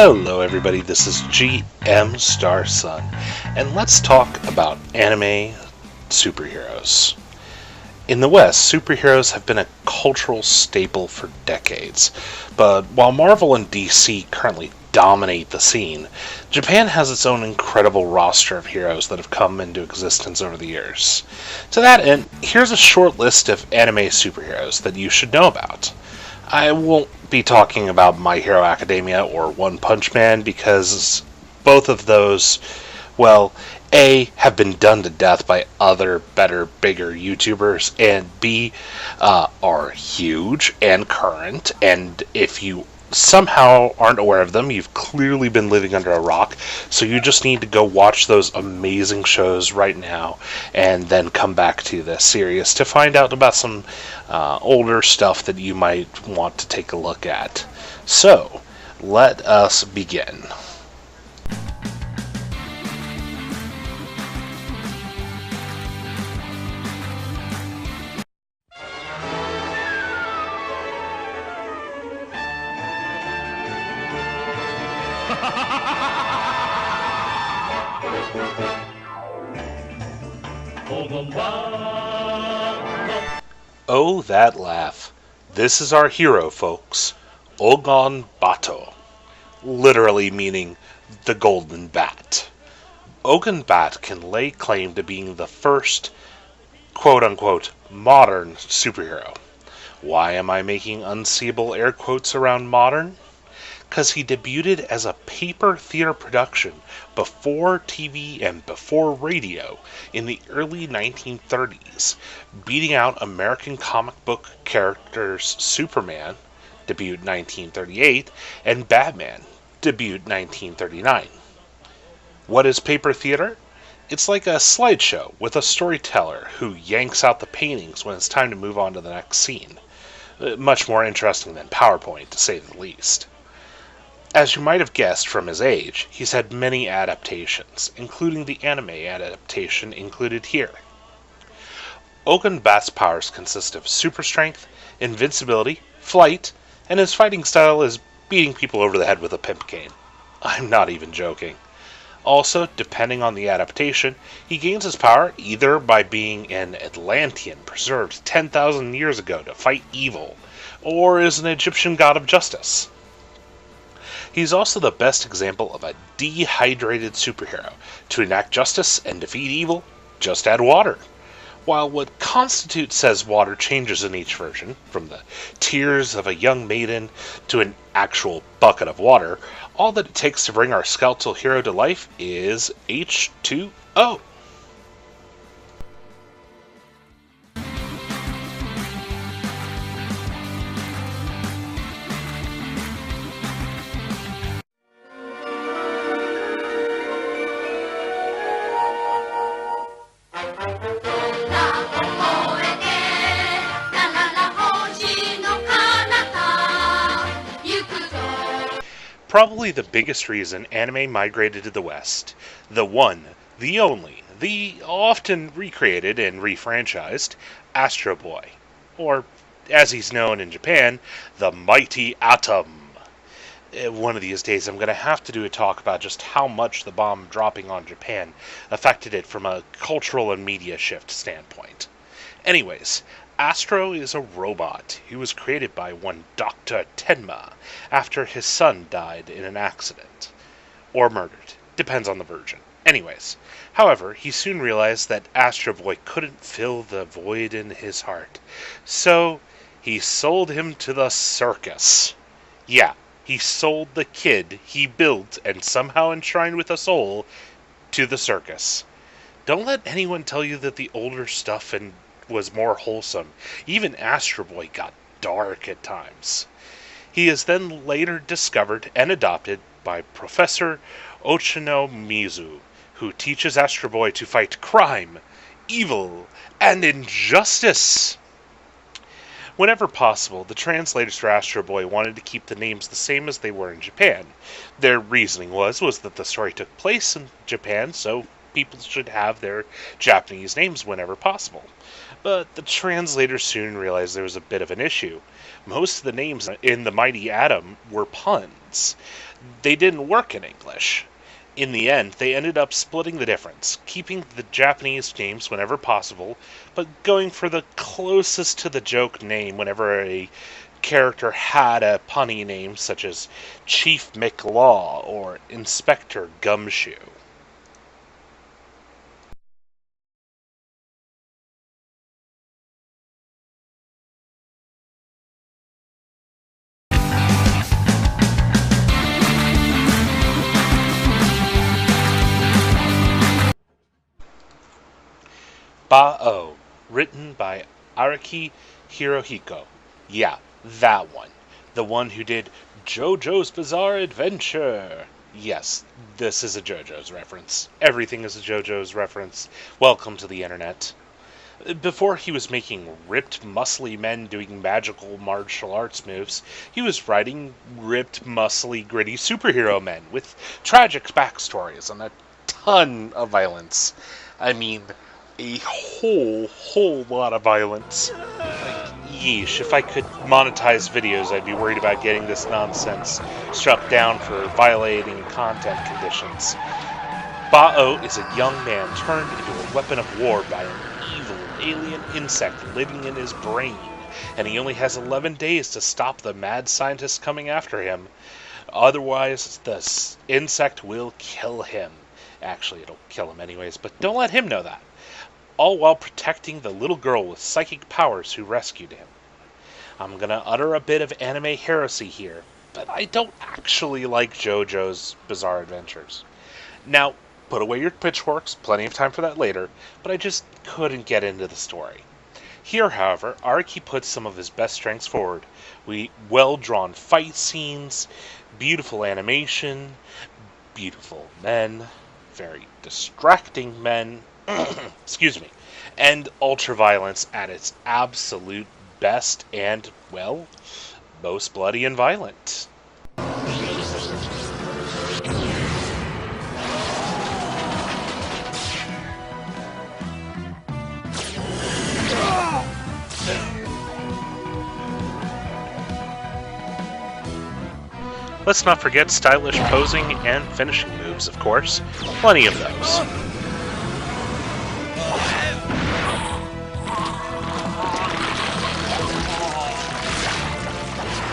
Hello, everybody. This is GM Starsun, and let's talk about anime superheroes. In the West, superheroes have been a cultural staple for decades, but while Marvel and DC currently dominate the scene, Japan has its own incredible roster of heroes that have come into existence over the years. To that end, here's a short list of anime superheroes that you should know about. I won't be talking about My Hero Academia or One Punch Man because both of those, well, A, have been done to death by other, better, bigger YouTubers, and B, are huge and current, and if you somehow aren't aware of them, you've clearly been living under a rock, so you just need to go watch those amazing shows right now and then come back to this series to find out about some older stuff that you might want to take a look at. So, let us begin. Oh, that laugh. This is our hero, folks. Ogon Bato. Literally meaning the golden bat. Ogon Bat can lay claim to being the first, quote-unquote, modern superhero. Why am I making unseeable air quotes around modern? Because he debuted as a paper theater production before TV and before radio in the early 1930s, beating out American comic book characters Superman, debuted 1938, and Batman, debuted 1939. What is paper theater? It's like a slideshow with a storyteller who yanks out the paintings when it's time to move on to the next scene. Much more interesting than PowerPoint, to say the least. As you might have guessed from his age, he's had many adaptations, including the anime adaptation included here. Ogon Bat's powers consist of super strength, invincibility, flight, and his fighting style is beating people over the head with a pimp cane. I'm not even joking. Also, depending on the adaptation, he gains his power either by being an Atlantean preserved 10,000 years ago to fight evil, or is an Egyptian god of justice. He's also the best example of a dehydrated superhero. To enact justice and defeat evil, just add water. While what constitutes says water changes in each version, from the tears of a young maiden to an actual bucket of water, all that it takes to bring our skeletal hero to life is H2O. Probably the biggest reason anime migrated to the West. The one, the only, the often recreated and refranchised Astro Boy. Or, as he's known in Japan, the Mighty Atom. One of these days I'm going to have to do a talk about just how much the bomb dropping on Japan affected it from a cultural and media shift standpoint. Anyways, Astro is a robot who was created by one Dr. Tenma after his son died in an accident. Or murdered. Depends on the version. Anyways, however, he soon realized that Astro Boy couldn't fill the void in his heart. So, he sold him to the circus. Yeah, he sold the kid he built and somehow enshrined with a soul to the circus. Don't let anyone tell you that the older stuff was more wholesome. Even Astro Boy got dark at times. He is then later discovered and adopted by Professor Ochanomizu, who teaches Astro Boy to fight crime, evil, and injustice. Whenever possible, the translators for Astro Boy wanted to keep the names the same as they were in Japan. Their reasoning was that the story took place in Japan, so people should have their Japanese names whenever possible. But the translators soon realized there was a bit of an issue. Most of the names in the Mighty Atom were puns. they didn't work in English. In the end, they ended up splitting the difference, keeping the Japanese names whenever possible, but going for the closest to the joke name whenever a character had a punny name such as Chief McLaw or Inspector Gumshoe. Ba-O, written by Araki Hirohiko. Yeah, that one. The one who did JoJo's Bizarre Adventure. Yes, this is a JoJo's reference. Everything is a JoJo's reference. Welcome to the internet. Before he was making ripped, muscly men doing magical martial arts moves, he was writing ripped, muscly, gritty superhero men with tragic backstories and a ton of violence. I mean, a whole lot of violence. Yeesh, if I could monetize videos, I'd be worried about getting this nonsense struck down for violating content conditions. Ba-O is a young man turned into a weapon of war by an evil alien insect living in his brain, and he only has 11 days to stop the mad scientists coming after him. Otherwise, the insect will kill him. Actually, it'll kill him anyways, but don't let him know that. All while protecting the little girl with psychic powers who rescued him. I'm gonna utter a bit of anime heresy here, but I don't actually like JoJo's Bizarre Adventures. Now, put away your pitchforks, plenty of time for that later, but I just couldn't get into the story. Here, however, Araki puts some of his best strengths forward. Well-drawn fight scenes, beautiful animation, beautiful men, very distracting men, excuse me, and ultraviolence at its absolute best and, well, most bloody and violent. Let's not forget stylish posing and finishing moves, of course. Plenty of those.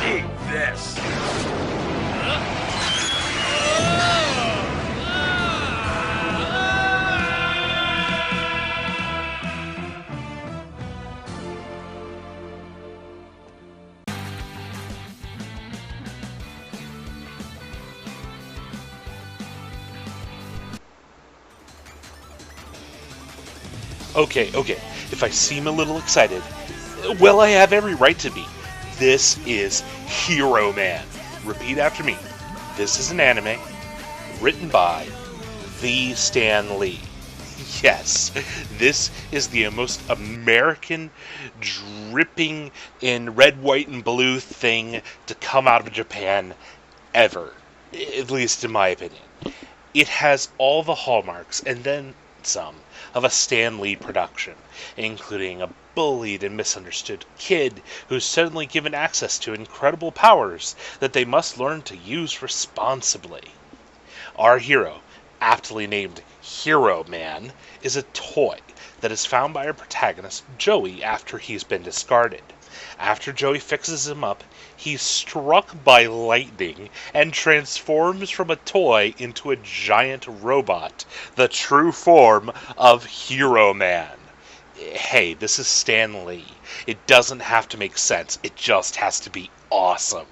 Eat this! Okay, if I seem a little excited, well, I have every right to be. This is Hero Man. Repeat after me. This is an anime written by the Stan Lee. Yes, this is the most American, dripping in red, white, and blue thing to come out of Japan ever. At least in my opinion. It has all the hallmarks, and then some, of a Stan Lee production, including a bullied and misunderstood kid who's suddenly given access to incredible powers that they must learn to use responsibly. Our hero, aptly named Hero Man, is a toy that is found by our protagonist, Joey, after he's been discarded. After Joey fixes him up, he's struck by lightning and transforms from a toy into a giant robot, the true form of Hero Man. Hey, this is Stan Lee. It doesn't have to make sense, it just has to be awesome.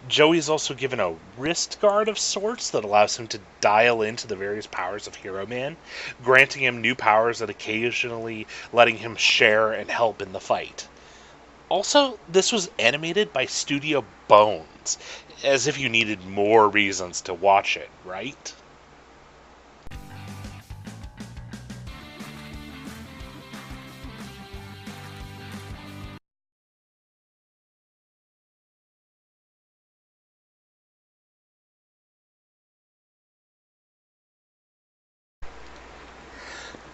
Joey is also given a wrist guard of sorts that allows him to dial into the various powers of Hero Man, granting him new powers and occasionally letting him share and help in the fight. Also, this was animated by Studio Bones, as if you needed more reasons to watch it, right?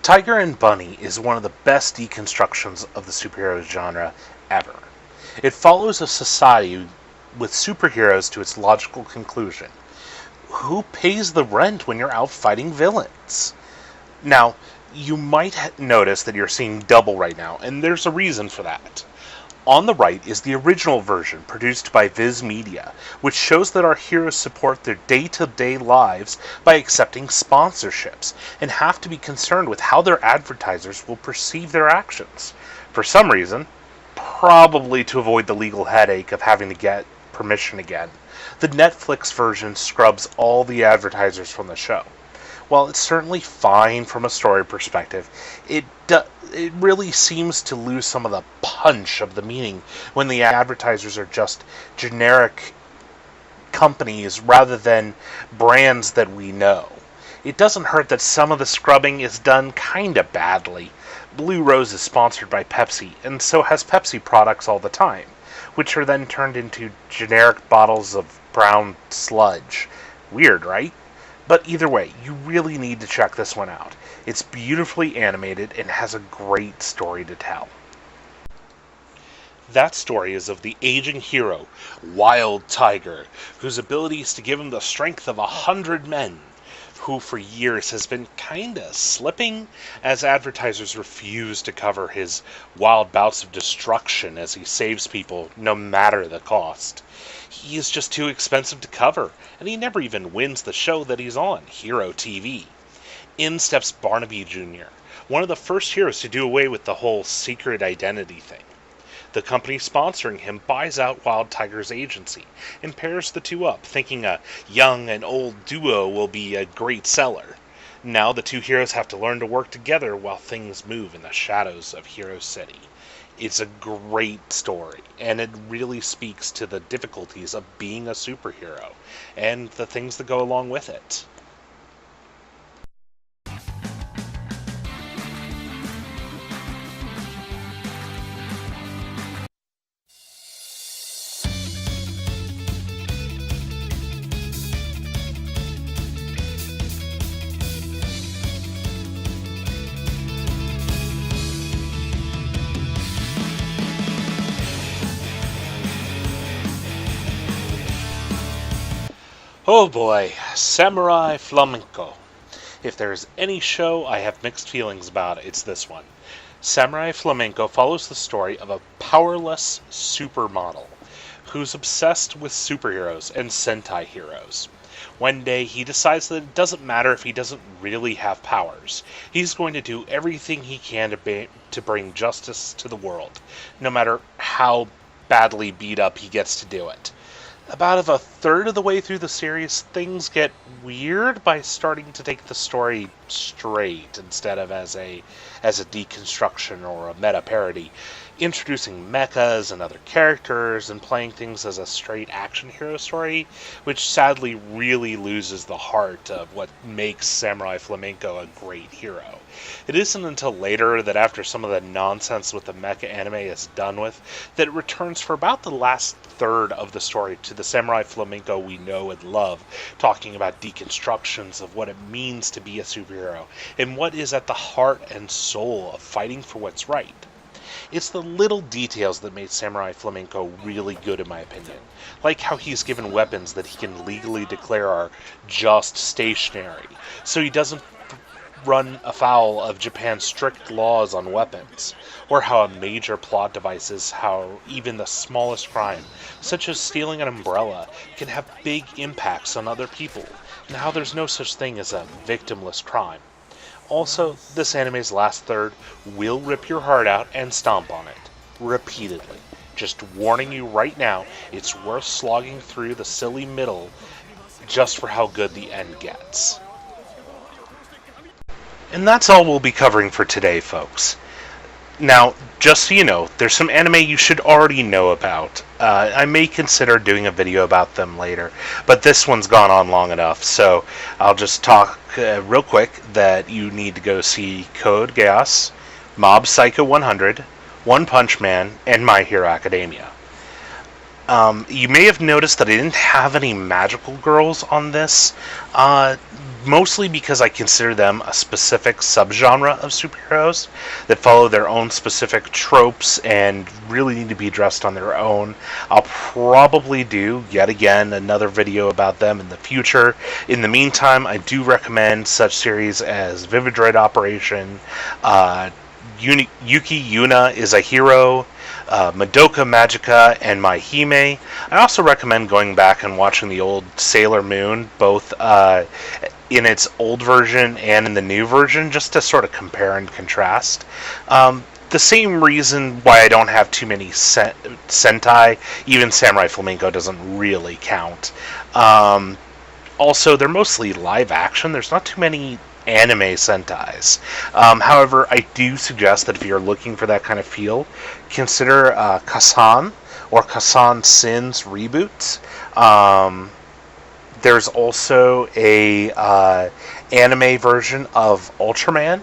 Tiger and Bunny is one of the best deconstructions of the superhero genre ever. It follows a society with superheroes to its logical conclusion, who pays the rent when you're out fighting villains? Now, you might notice that you're seeing double right now, and there's a reason for that. On the right is the original version produced by Viz Media, which shows that our heroes support their day-to-day lives by accepting sponsorships and have to be concerned with how their advertisers will perceive their actions. For some reason, probably to avoid the legal headache of having to get permission again, the Netflix version scrubs all the advertisers from the show. While it's certainly fine from a story perspective, it really seems to lose some of the punch of the meaning when the advertisers are just generic companies rather than brands that we know. It doesn't hurt that some of the scrubbing is done kinda badly. Blue Rose is sponsored by Pepsi, and so has Pepsi products all the time, which are then turned into generic bottles of brown sludge. Weird, right? But either way, you really need to check this one out. It's beautifully animated and has a great story to tell. That story is of the aging hero, Wild Tiger, whose ability is to give him the strength of 100 men, who for years has been kinda slipping as advertisers refuse to cover his wild bouts of destruction as he saves people no matter the cost. He is just too expensive to cover, and he never even wins the show that he's on, Hero TV. In steps Barnaby Jr., one of the first heroes to do away with the whole secret identity thing. The company sponsoring him buys out Wild Tiger's agency and pairs the two up, thinking a young and old duo will be a great seller. Now the two heroes have to learn to work together while things move in the shadows of Hero City. It's a great story, and it really speaks to the difficulties of being a superhero and the things that go along with it. Oh boy, Samurai Flamenco. If there's any show I have mixed feelings about, it's this one. Samurai Flamenco follows the story of a powerless supermodel who's obsessed with superheroes and Sentai heroes. One day he decides that it doesn't matter if he doesn't really have powers. He's going to do everything he can to bring justice to the world, no matter how badly beat up he gets to do it. About a third of the way through the series, things get weird by starting to take the story straight instead of as a deconstruction or a meta parody, introducing mechas and other characters and playing things as a straight action hero story, which sadly really loses the heart of what makes Samurai Flamenco a great hero. It isn't until later that after some of the nonsense with the mecha anime is done with, that it returns for about the last third of the story to the Samurai Flamenco we know and love, talking about deconstructions of what it means to be a superhero and what is at the heart and soul of fighting for what's right. It's the little details that made Samurai Flamenco really good in my opinion, like how he's given weapons that he can legally declare are just stationary, so he doesn't run afoul of Japan's strict laws on weapons, or how a major plot device is how even the smallest crime, such as stealing an umbrella, can have big impacts on other people, and how there's no such thing as a victimless crime. Also, this anime's last third will rip your heart out and stomp on it, repeatedly. Just warning you right now, it's worth slogging through the silly middle just for how good the end gets. And that's all we'll be covering for today, folks. Now, just so you know, there's some anime you should already know about. I may consider doing a video about them later, but this one's gone on long enough, so I'll just talk real quick that you need to go see Code Geass, Mob Psycho 100, One Punch Man, and My Hero Academia. You may have noticed that I didn't have any magical girls on this, mostly because I consider them a specific subgenre of superheroes that follow their own specific tropes and really need to be addressed on their own. I'll probably do, yet again, another video about them in the future. In the meantime, I do recommend such series as Vivid Droid Operation, Yuki Yuna is a Hero, Madoka Magica, and My Hime. I also recommend going back and watching the old Sailor Moon, both in its old version and in the new version, just to sort of compare and contrast. The same reason why I don't have too many Sentai, even Samurai Flamenco doesn't really count. Also, they're mostly live action. There's not too many anime Sentais. However, I do suggest that if you're looking for that kind of feel, consider Kasan or Kasan Sins reboot. There's also a anime version of Ultraman.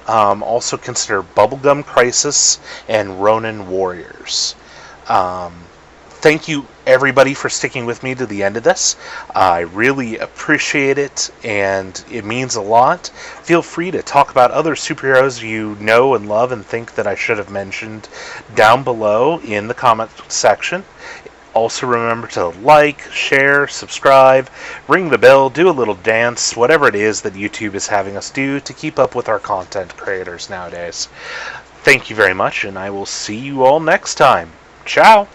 Also consider Bubblegum Crisis and Ronin Warriors. Thank you, everybody, for sticking with me to the end of this. I really appreciate it, and it means a lot. Feel free to talk about other superheroes you know and love and think that I should have mentioned down below in the comment section. Also remember to like, share, subscribe, ring the bell, do a little dance, whatever it is that YouTube is having us do to keep up with our content creators nowadays. Thank you very much, and I will see you all next time. Ciao!